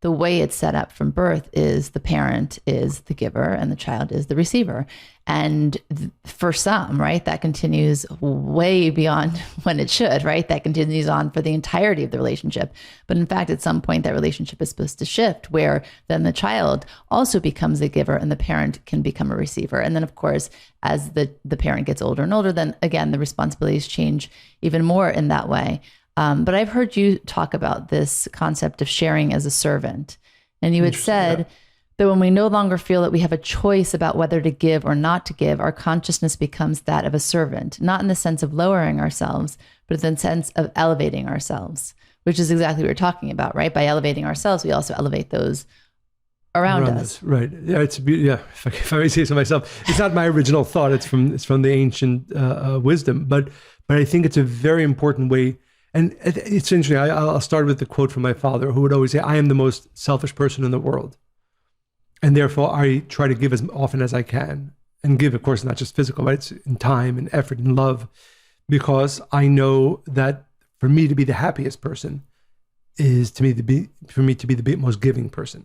the way it's set up from birth is the parent is the giver and the child is the receiver. And for some, right, that continues way beyond when it should, right? That continues on for the entirety of the relationship. But in fact, at some point, that relationship is supposed to shift where then the child also becomes a giver and the parent can become a receiver. And then, of course, as the parent gets older and older, then again, the responsibilities change even more in that way. But I've heard you talk about this concept of sharing as a servant. And you had said that when we no longer feel that we have a choice about whether to give or not to give, our consciousness becomes that of a servant, not in the sense of lowering ourselves, but in the sense of elevating ourselves, which is exactly what we're talking about, right? By elevating ourselves, we also elevate those around us. Right. Yeah. If I may say so myself, it's not my original thought. It's from the ancient wisdom, but I think it's a very important way. And it's interesting. I'll start with the quote from my father, who would always say, "I am the most selfish person in the world. And therefore, I try to give as often as I can." And give, of course, not just physical, but it's in time and effort and love. Because I know that for me to be the happiest person is for me to be the most giving person.